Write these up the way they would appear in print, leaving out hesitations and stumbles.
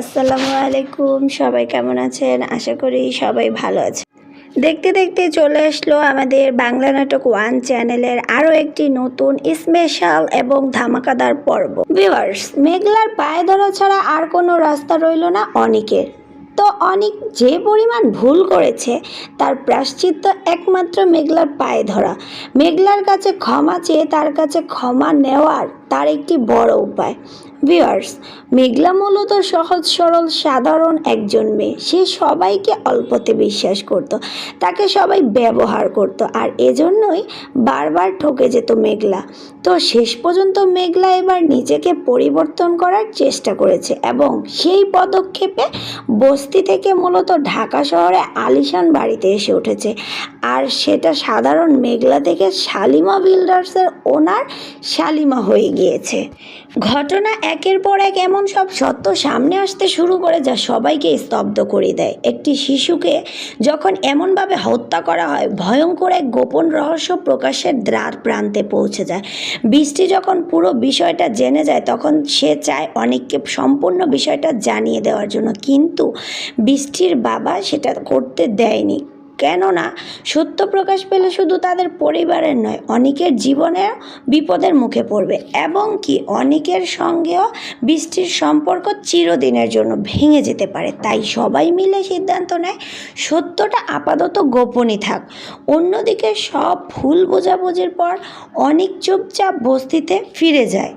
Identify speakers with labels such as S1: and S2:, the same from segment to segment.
S1: আসসালামু আলাইকুম। সবাই কেমন আছেন? আশা করি সবাই ভালো আছে। দেখতে দেখতে চলে আসলো আমাদের বাংলা নাটক ওয়ান চ্যানেলের আরও একটি নতুন স্পেশাল এবং ধামাকাদার পর্ব। ভিউয়ার্স, মেঘলার পায়ে ধরা ছাড়া আর কোনো রাস্তা রইল না অনিকের। তো অনিক যে পরিমাণ ভুল করেছে তার প্রায়শ্চিত্ত একমাত্র মেঘলার পায়ে ধরা। মেঘলার কাছে ক্ষমা চেয়ে তার কাছে ক্ষমা নেওয়ার তার একটি বড় উপায়। ভিউয়ার্স, মেঘলা মূলত সহজ সরল সাধারণ একজন মেয়ে। সে সবাইকে অল্পতে বিশ্বাস করত, তাকে সবাই ব্যবহার করত, আর এজন্যই বারবার ঠকে যেত মেঘলা। তো শেষ পর্যন্ত মেঘলা এবার নিজেকে পরিবর্তন করার চেষ্টা করেছে এবং সেই পদক্ষেপে বস্তি থেকে মূলত ঢাকা শহরে আলিশান বাড়িতে এসে উঠেছে। আর সেটা সাধারণ মেঘলা থেকে শালিমা বিল্ডার্সের ওনার শালিমা হয়ে গিয়েছে। ঘটনা একের পর এক এমন সব সত্য সামনে আসতে শুরু করে যা সবাইকে স্তব্ধ করে দেয়। একটি শিশুকে যখন এমনভাবে হত্যা করা হয়, ভয়ঙ্কর এক গোপন রহস্য প্রকাশের দ্বার প্রান্তে পৌঁছে যায়। বৃষ্টি যখন পুরো বিষয়টা জেনে যায় তখন সে চায় অনেককে সম্পূর্ণ বিষয়টা জানিয়ে দেওয়ার জন্য, কিন্তু বৃষ্টির বাবা সেটা করতে দেয়নি। কেননা সত্য প্রকাশ পেলে শুধু তাদের পরিবারের নয়, অনেকের জীবনেও বিপদের মুখে পড়বে এবং কি অনেকের সঙ্গেও বৃষ্টির সম্পর্ক চিরদিনের জন্য ভেঙে যেতে পারে। তাই সবাই মিলে সিদ্ধান্ত নেয় সত্যটা আপাতত গোপনই থাক। অন্যদিকে সব ভুল বোঝাবুঝির পর অনেক চুপচাপ বস্তিতে ফিরে যায়।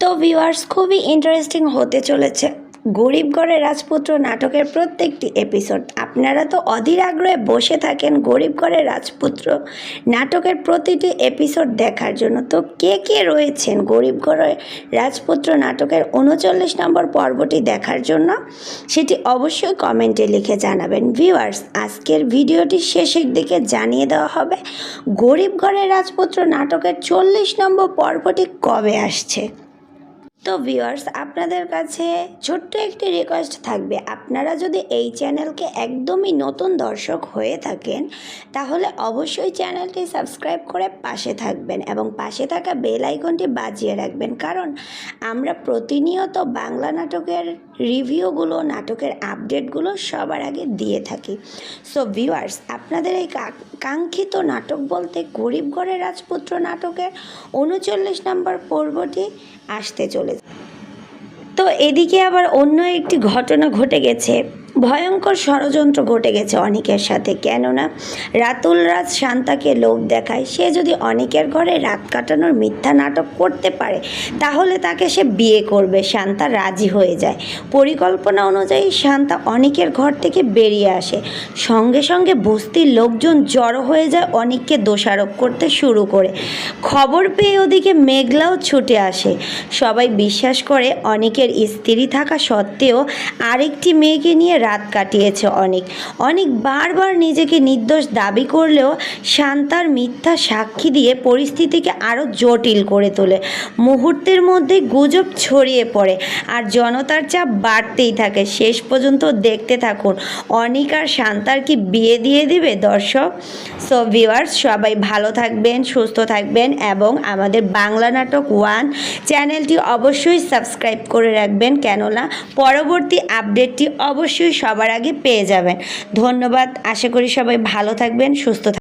S1: তো ভিউয়ার্স, খুবই ইন্টারেস্টিং হতে চলেছে গরিব ঘরের রাজপুত্র নাটকের প্রত্যেকটি এপিসোড। আপনারা তো অধীর আগ্রহে বসে থাকেন গরিব ঘরের রাজপুত্র নাটকের প্রতিটি এপিসোড দেখার জন্য। তো কে কে রয়েছেন গরিব ঘরের রাজপুত্র নাটকের 39 নম্বর পর্বটি দেখার জন্য সেটি অবশ্যই কমেন্টে লিখে জানাবেন। ভিউয়ার্স, আজকের ভিডিওটি শেষের দিকে জানিয়ে দেওয়া হবে গরিব ঘরের রাজপুত্র নাটকের 40 নম্বর পর্বটি কবে আসছে। তো ভিউয়ার্স, আপনাদের কাছে ছোট্ট একটি রিকোয়েস্ট থাকবে, আপনারা যদি এই চ্যানেলকে একদমই নতুন দর্শক হয়ে থাকেন তাহলে অবশ্যই চ্যানেলটি সাবস্ক্রাইব করে পাশে থাকবেন এবং পাশে থাকা বেল আইকনটি বাজিয়ে রাখবেন, কারণ আমরা প্রতিনিয়ত বাংলা নাটকের রিভিউগুলো, নাটকের আপডেটগুলো সবার আগে দিয়ে থাকি। সো ভিউয়ার্স, আপনাদের এই কাঙ্ক্ষিত নাটক বলতে গরিব ঘরের রাজপুত্র নাটকের 39 নম্বর পর্বটি আসতে চলেছে। তো এদিকে আবার অন্য একটি ঘটনা ঘটে গেছে, ভয়ঙ্কর ষড়যন্ত্র ঘটে গেছে অনিকের সাথে। কেননা রাতুল রাজ শান্তাকে লোভ দেখায়, সে যদি অনিকের ঘরে রাত কাটানোর মিথ্যা নাটক করতে পারে তাহলে তাকে সে বিয়ে করবে। শান্তা রাজি হয়ে যায়। পরিকল্পনা অনুযায়ী শান্তা অনিকের ঘর থেকে বেরিয়ে আসে। সঙ্গে সঙ্গে বস্তির লোকজন জড়ো হয়ে যায়, অনিককে দোষারোপ করতে শুরু করে। খবর পেয়ে ওদিকে মেঘলাও ছুটে আসে। সবাই বিশ্বাস করে অনিকের স্ত্রী থাকা সত্ত্বেও আরেকটি মেয়েকে নিয়ে রাত কাটিয়েছে অনেক বারবার নিজেকে নির্দোষ দাবি করলেও শান্তার মিথ্যা সাক্ষী দিয়ে পরিস্থিতিকে আরও জটিল করে তোলে। মুহূর্তের মধ্যে গুজব ছড়িয়ে পড়ে আর জনতার চাপ বাড়তেই থাকে। শেষ পর্যন্ত দেখতে থাকুন অনিক আর শান্তার কি বিয়ে দিয়ে দিবে দর্শক। সো ভিউয়ার্স, সবাই ভালো থাকবেন, সুস্থ থাকবেন এবং আমাদের বাংলা নাটক ওয়ান চ্যানেলটি অবশ্যই সাবস্ক্রাইব করে রাখবেন, কেননা পরবর্তী আপডেটটি অবশ্যই সবার আগে পেয়ে যাবেন। ধন্যবাদ। আশা করি সবাই ভালো থাকবেন, সুস্থ থাকবেন।